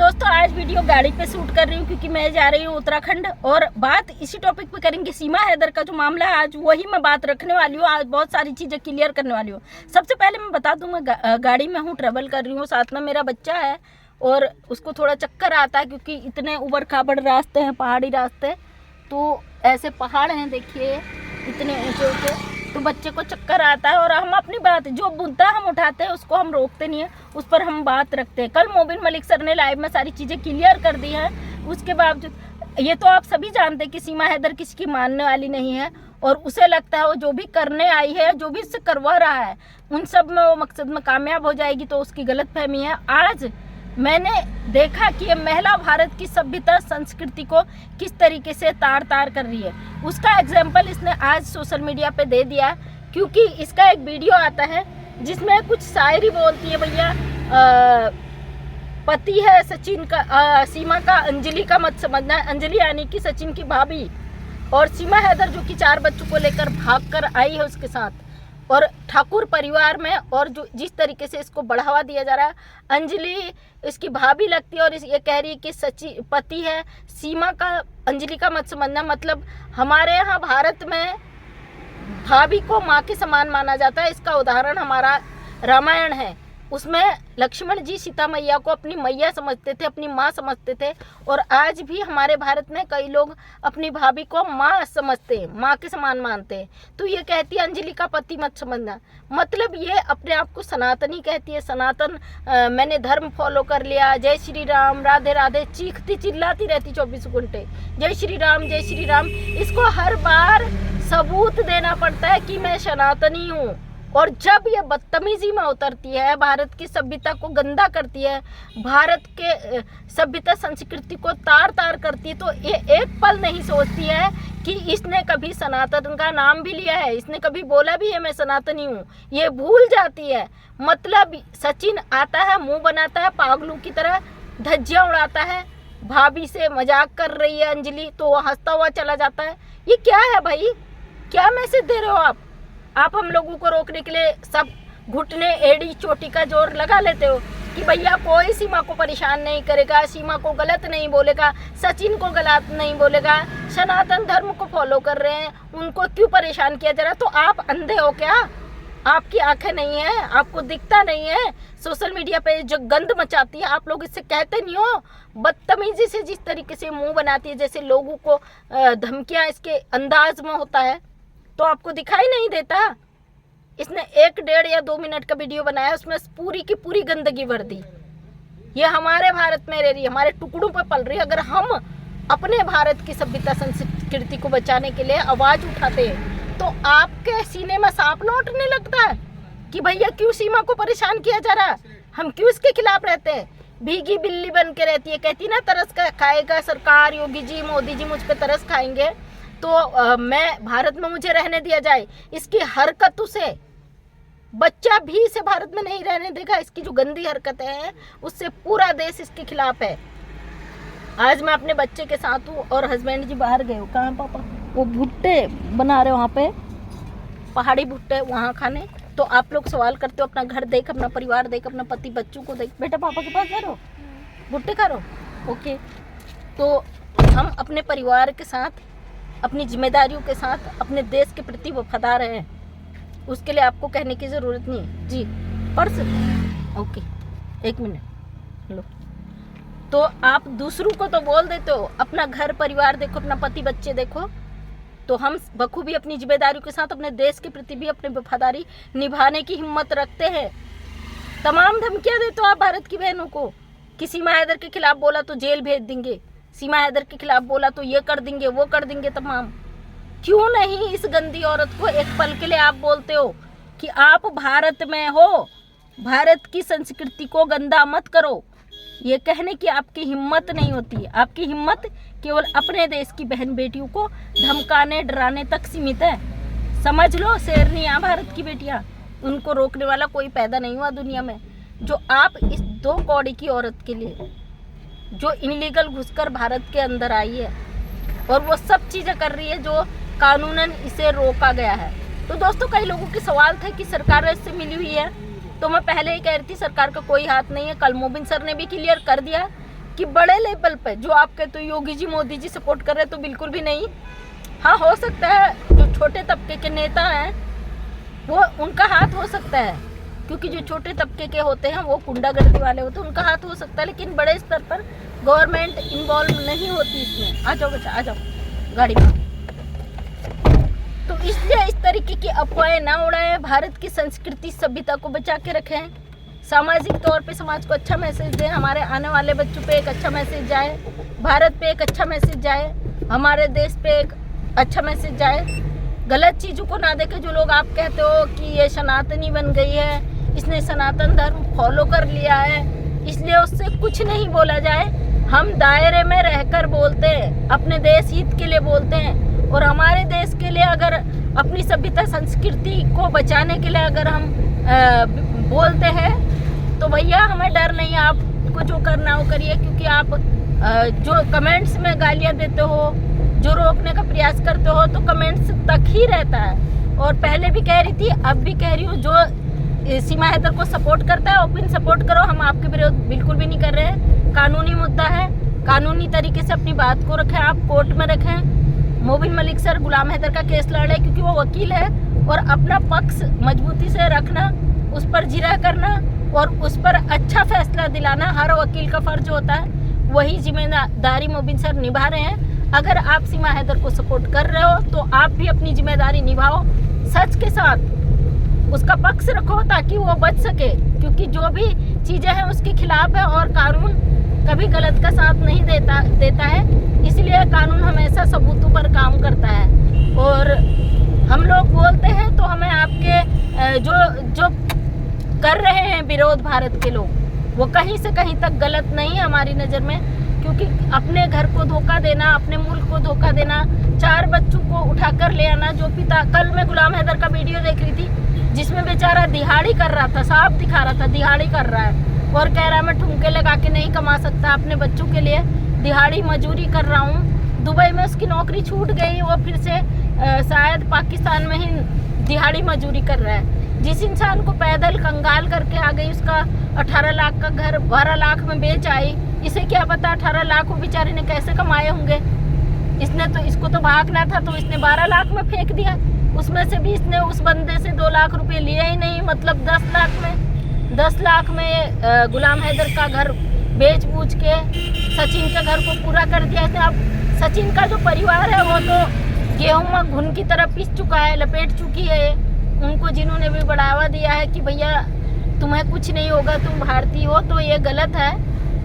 दोस्तों आज वीडियो गाड़ी पे शूट कर रही हूँ क्योंकि मैं जा रही हूँ उत्तराखंड और बात इसी टॉपिक पे करेंगे। सीमा हैदर का जो मामला है आज वही मैं बात रखने वाली हूँ। आज बहुत सारी चीज़ें क्लियर करने वाली हूँ। सबसे पहले मैं बता दूँ मैं गाड़ी में हूँ, ट्रेवल कर रही हूँ, साथ में मेरा बच्चा है और उसको थोड़ा चक्कर आता है क्योंकि इतने उबड़ खाबड़ रास्ते हैं, पहाड़ी रास्ते, तो ऐसे पहाड़ हैं देखिए इतने ऊँचे ऊँचे, तो बच्चे को चक्कर आता है। और हम अपनी बात जो मुद्दा हम उठाते हैं उसको हम रोकते नहीं है, उस पर हम बात रखते हैं। कल मोबिन मलिक सर ने लाइव में सारी चीज़ें क्लियर कर दी हैं। उसके बावजूद ये तो आप सभी जानते हैं कि सीमा हैदर किसी की मानने वाली नहीं है और उसे लगता है वो जो भी करने आई है, जो भी इससे करवा रहा है, उन सब में वो मकसद में कामयाब हो जाएगी, तो उसकी गलतफहमी है। आज मैंने देखा कि ये महिला भारत की सभ्यता संस्कृति को किस तरीके से तार तार कर रही है, उसका एग्जाम्पल इसने आज सोशल मीडिया पे दे दिया। क्योंकि इसका एक वीडियो आता है जिसमें कुछ शायरी बोलती है, भैया पति है सचिन का, सीमा का अंजलि का मत समझना। अंजलि यानी कि सचिन की भाभी, और सीमा हैदर जो कि 4 बच्चों को लेकर भाग कर आई है उसके साथ, और ठाकुर परिवार में, और जो जिस तरीके से इसको बढ़ावा दिया जा रहा है, अंजलि इसकी भाभी लगती है और ये कह रही है कि सचिन पति है, सीमा का अंजलि का मत समझना। मतलब हमारे यहाँ भारत में भाभी को माँ के समान माना जाता है। इसका उदाहरण हमारा रामायण है, उसमें लक्ष्मण जी सीता मैया को अपनी मैया समझते थे, अपनी माँ समझते थे, और आज भी हमारे भारत में कई लोग अपनी भाभी को माँ समझते हैं, माँ के समान मानते हैं। तो ये कहती है अंजलि का पति मत समझना, मतलब ये अपने आप को सनातनी कहती है। सनातन मैंने धर्म फॉलो कर लिया, जय श्री राम, राधे राधे चीखती चिल्लाती रहती 24 घंटे, जय श्री राम जय श्री राम। इसको हर बार सबूत देना पड़ता है कि मैं सनातनी हूँ। और जब ये बदतमीजी में उतरती है, भारत की सभ्यता को गंदा करती है, भारत के सभ्यता संस्कृति को तार तार करती है, तो ये एक पल नहीं सोचती है कि इसने कभी सनातन का नाम भी लिया है, इसने कभी बोला भी है मैं सनातनी हूँ। ये भूल जाती है। मतलब सचिन आता है, मुंह बनाता है पागलों की तरह, धज्जियाँ उड़ाता है, भाभी से मजाक कर रही है अंजलि, तो वो हंसता हुआ चला जाता है। ये क्या है भाई, क्या मैसेज दे रहे हो आप हम लोगों को रोकने के लिए सब घुटने एड़ी चोटी का जोर लगा लेते हो कि भैया कोई सीमा को परेशान नहीं करेगा, सीमा को गलत नहीं बोलेगा, सचिन को गलत नहीं बोलेगा, सनातन धर्म को फॉलो कर रहे हैं, उनको क्यों परेशान किया जा रहा है। तो आप अंधे हो क्या? आपकी आंखें नहीं है, आपको दिखता नहीं है? सोशल मीडिया पे जो गंद मचाती है आप लोग इससे कहते नहीं हो? बदतमीजी से जिस तरीके से मुंह बनाती है, जैसे लोगों को धमकियां इसके अंदाज में होता है, तो आपको दिखाई नहीं देता? इसने 1, 1.5 या 2 मिनट का वीडियो बनाया, उसमें पूरी की पूरी गंदगी भर दी। ये हमारे भारत में रह रही है, हमारे टुकड़ों पर पल रही है। अगर हम अपने भारत की सभ्यता संस्कृति को बचाने के लिए आवाज उठाते हैं तो आपके सीने में सांप लौटने लगता है कि भैया क्यों सीमा को परेशान किया जा रहा है, हम क्यों इसके खिलाफ रहते हैं। भीगी बिल्ली बन के रहती है, कहती ना तरस खाएगा सरकार, योगी जी मोदी जी मुझ पे तरस खाएंगे तो मैं भारत में मुझे रहने दिया जाए। इसकी हरकतों से बच्चा भी इसे भारत में नहीं रहने देगा। इसकी जो गंदी हरकतें हैं उससे पूरा देश इसके खिलाफ है। आज मैं अपने बच्चे के साथ हूँ और हस्बैंड जी बाहर गए हो। कहाँ पापा? वो भुट्टे बना रहे हो वहाँ पे, पहाड़ी भुट्टे वहाँ खाने। तो आप लोग सवाल करते हो अपना घर देख, अपना परिवार देख, अपना पति बच्चों को देख। बेटा पापा के पास जा रहे हो, भुट्टे खा रहे हो, ओके। तो हम अपने परिवार के साथ, अपनी जिम्मेदारियों के साथ अपने देश के प्रति वफादार हैं, उसके लिए आपको कहने की ज़रूरत नहीं है जी। पर्स ओके, 1 मिनट लो। तो आप दूसरों को तो बोल देते हो, अपना घर परिवार देखो, अपना पति बच्चे देखो। तो हम बखूबी अपनी जिम्मेदारियों के साथ अपने देश के प्रति भी अपनी वफादारी निभाने की हिम्मत रखते हैं। तमाम धमकियाँ देते हो आप भारत की बहनों को कि सीमा हैदर के खिलाफ बोला तो जेल भेज देंगे, सीमा हैदर के खिलाफ बोला तो ये कर देंगे वो कर देंगे तमाम। क्यों नहीं इस गंदी औरत को एक पल के लिए आप बोलते हो कि आप भारत में हो, भारत की संस्कृति को गंदा मत करो। ये कहने की आपकी हिम्मत नहीं होती। आपकी हिम्मत केवल अपने देश की बहन बेटियों को धमकाने डराने तक सीमित है। समझ लो शेरनियाँ भारत की बेटियाँ, उनको रोकने वाला कोई पैदा नहीं हुआ दुनिया में। जो आप इस 2 कौड़ी की औरत के लिए जो इनलीगल घुसकर भारत के अंदर आई है और वो सब चीज़ें कर रही है जो कानूनन इसे रोका गया है। तो दोस्तों कई लोगों के सवाल थे कि सरकार इससे मिली हुई है, तो मैं पहले ही कह रही थी सरकार का कोई हाथ नहीं है। कल मोबिन सर ने भी क्लियर कर दिया कि बड़े लेवल पे जो आप कहते हो योगी जी मोदी जी सपोर्ट कर रहे हैं, तो बिल्कुल भी नहीं। हाँ, हो सकता है जो छोटे तबके के नेता हैं वो उनका हाथ हो सकता है, क्योंकि जो छोटे तबके के होते हैं वो गुंडागर्दी वाले होते हैं, उनका हाथ हो सकता है, लेकिन बड़े स्तर पर गवर्नमेंट इन्वॉल्व नहीं होती इसमें। आ जाओ बच्चा, आ जाओ गाड़ी में। तो इसलिए इस तरीके की अफवाहें ना उड़ाएं, भारत की संस्कृति सभ्यता को बचा के रखें, सामाजिक तौर पे समाज को अच्छा मैसेज दें, हमारे आने वाले बच्चों पे एक अच्छा मैसेज जाए, भारत पे एक अच्छा मैसेज जाए, हमारे देश पे एक अच्छा मैसेज जाए। गलत चीज़ों को ना देखें। जो लोग आप कहते हो कि ये सनातनी बन गई है, इसने सनातन धर्म फॉलो कर लिया है, इसलिए उससे कुछ नहीं बोला जाए। हम दायरे में रहकर बोलते हैं, अपने देश हित के लिए बोलते हैं, और हमारे देश के लिए अगर अपनी सभ्यता संस्कृति को बचाने के लिए अगर हम बोलते हैं तो भैया हमें डर नहीं है, आपको जो करना हो करिए। क्योंकि आप जो कमेंट्स में गालियां देते हो, जो रोकने का प्रयास करते हो, तो कमेंट्स तक ही रहता है। और पहले भी कह रही थी, अब भी कह रही हूँ, जो सीमा हैदर को सपोर्ट करता है ओपन सपोर्ट करो, हम आपके विरोध बिल्कुल भी नहीं कर रहे हैं। कानूनी मुद्दा है, कानूनी तरीके से अपनी बात को रखें, आप कोर्ट में रखें। मोबिन मलिक सर गुलाम हैदर का केस लड़ रहे हैं क्योंकि वो वकील है, और अपना पक्ष मजबूती से रखना, उस पर जिरह करना और उस पर अच्छा फैसला दिलाना हर वकील का फर्ज होता है। वही जिम्मेदारी मोबिन सर निभा रहे हैं। अगर आप सीमा हैदर को सपोर्ट कर रहे हो तो आप भी अपनी जिम्मेदारी निभाओ, सच के साथ उसका पक्ष रखो ताकि वो बच सके, क्योंकि जो भी चीज़ें हैं उसके खिलाफ है और कानून कभी गलत का साथ नहीं देता है। इसलिए कानून हमेशा सबूतों पर काम करता है। और हम लोग बोलते हैं तो हमें आपके जो कर रहे हैं विरोध भारत के लोग, वो कहीं से कहीं तक गलत नहीं है हमारी नज़र में। क्योंकि अपने घर को धोखा देना, अपने मुल्क को धोखा देना, 4 बच्चों को उठाकर ले आना, जो पिता, कल मैं गुलाम हैदर का वीडियो देख रही थी जिसमें बेचारा दिहाड़ी कर रहा था, साफ दिखा रहा था दिहाड़ी कर रहा है, और कह रहा है मैं ठुमके लगा के नहीं कमा सकता, अपने बच्चों के लिए दिहाड़ी मजूरी कर रहा हूँ। दुबई में उसकी नौकरी छूट गई, वो फिर से शायद पाकिस्तान में ही दिहाड़ी मजूरी कर रहा है। जिस इंसान को पैदल कंगाल करके आ गई, उसका 18 लाख का घर 12 लाख में बेच आई, इसे क्या पता 18 लाख वो बेचारे ने कैसे कमाए होंगे। इसको तो भागना था तो इसने 12 लाख में फेंक दिया, उसमें से भी इसने उस बंदे से 2 लाख रुपए लिए ही नहीं, मतलब 10 लाख में गुलाम हैदर का घर बेच बूझ के सचिन के घर को पूरा कर दिया इसने। अब सचिन का जो परिवार है वो तो गेहूं में घुन की तरह पिस चुका है, लपेट चुकी है। उनको जिन्होंने भी बढ़ावा दिया है कि भैया तुम्हें कुछ नहीं होगा, तुम भारतीय हो, तो ये गलत है।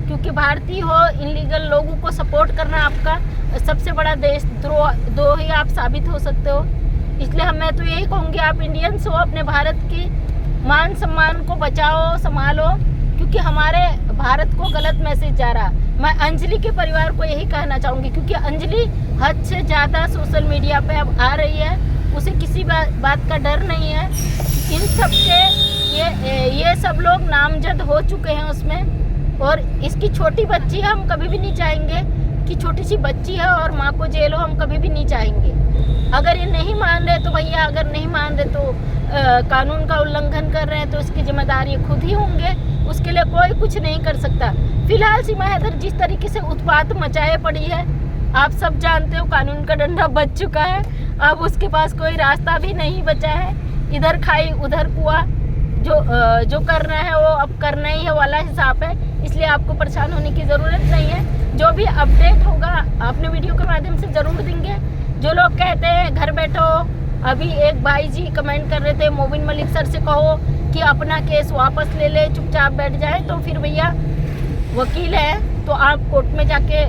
क्योंकि भारतीय हो, इनलीगल लोगों को सपोर्ट करना आपका सबसे बड़ा देशद्रोह ही आप साबित हो सकते हो। इसलिए मैं तो यही कहूँगी, आप इंडियंस हो, अपने भारत की मान सम्मान को बचाओ, संभालो, क्योंकि हमारे भारत को गलत मैसेज जा रहा। मैं अंजलि के परिवार को यही कहना चाहूँगी, क्योंकि अंजलि हद से ज़्यादा सोशल मीडिया पे अब आ रही है, उसे किसी बात का डर नहीं है। इन सब से ये सब लोग नामजद हो चुके हैं उसमें, और इसकी छोटी बच्ची है, हम कभी भी नहीं चाहेंगे कि छोटी सी बच्ची है और माँ को जेल हो, हम कभी भी नहीं चाहेंगे। अगर ये नहीं मान रहे तो भैया, अगर नहीं मान रहे तो कानून का उल्लंघन कर रहे हैं तो इसकी जिम्मेदारी खुद ही होंगे, उसके लिए कोई कुछ नहीं कर सकता। फिलहाल सीमा हैदर जिस तरीके से उत्पात मचाए पड़ी है, आप सब जानते हो, कानून का डंडा बच चुका है, अब उसके पास कोई रास्ता भी नहीं बचा है। इधर खाई उधर कुआं, जो करना है वो अब करना ही है वाला हिसाब है। इसलिए आपको परेशान होने की ज़रूरत नहीं है। जो भी अपडेट होगा अपने वीडियो के माध्यम से ज़रूर देंगे। जो लोग कहते हैं घर बैठो, अभी एक भाई जी कमेंट कर रहे थे, मोबिन मलिक सर से कहो कि अपना केस वापस ले ले, चुपचाप बैठ जाए, तो फिर भैया वकील है तो आप कोर्ट में जाके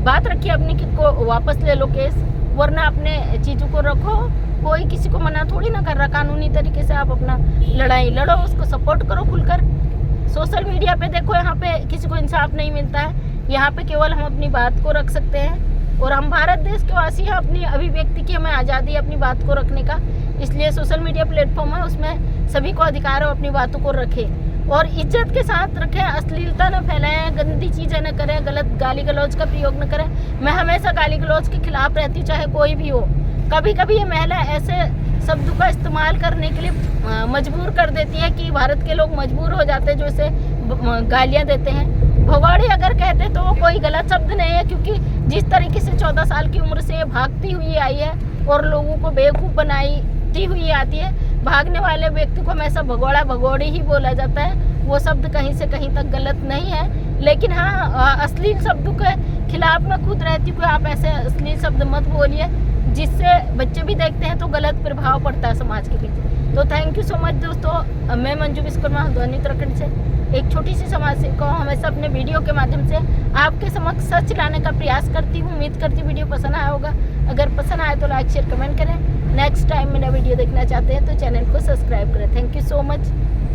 बात रखिए अपनी को वापस ले लो केस, वरना अपने चीज़ों को रखो। कोई किसी को मना थोड़ी ना कर रहा, कानूनी तरीके से आप अपना लड़ाई लड़ो, उसको सपोर्ट करो खुलकर। सोशल मीडिया पे देखो, यहाँ पे किसी को इंसाफ नहीं मिलता है, यहाँ पे केवल हम अपनी बात को रख सकते हैं, और हम भारत देश के वासी हैं, अपनी अभिव्यक्ति की हमें आज़ादी है अपनी बात को रखने का। इसलिए सोशल मीडिया प्लेटफॉर्म है, उसमें सभी को अधिकार है अपनी बातों को रखें और इज्जत के साथ रखें, अश्लीलता न फैलाएं, गंदी चीज़ें न करें, गलत गाली गलौज का प्रयोग न करें। मैं हमेशा गाली गलौज के खिलाफ रहती हूँ, चाहे कोई भी हो। कभी कभी ये महिला ऐसे शब्दों का इस्तेमाल करने के लिए मजबूर कर देती है कि भारत के लोग मजबूर हो जाते हैं जो इसे गालियाँ देते हैं। भगौड़े अगर कहते तो वो कोई गलत शब्द नहीं है, क्योंकि जिस तरीके से 14 साल की उम्र से ये भागती हुई आई है और लोगों को बेवकूफ़ बनाती हुई आती है। भागने वाले व्यक्ति को हमेशा भगौड़ा भगौड़ी ही बोला जाता है, वो शब्द कहीं से कहीं तक गलत नहीं है। लेकिन हाँ, अश्लील शब्दों के खिलाफ मैं खुद रहती हूँ कि आप ऐसे अश्लील शब्द मत बोलिए, जिससे बच्चे भी देखते हैं तो गलत प्रभाव पड़ता है समाज के बीच। तो थैंक यू सो मच दोस्तों। मैं मंजू विश्वकर्मा हल्द्वानी उत्तराखंड से एक छोटी सी समाज सेविका हूँ। हमेशा अपने वीडियो के माध्यम से आपके समक्ष सच लाने का प्रयास करती हूँ। उम्मीद करती हूँ वीडियो पसंद आया होगा। अगर पसंद आए तो लाइक शेयर कमेंट करें। नेक्स्ट टाइम मेरा वीडियो देखना चाहते हैं तो चैनल को सब्सक्राइब करें। थैंक यू सो मच,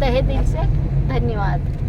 तहे दिल से धन्यवाद।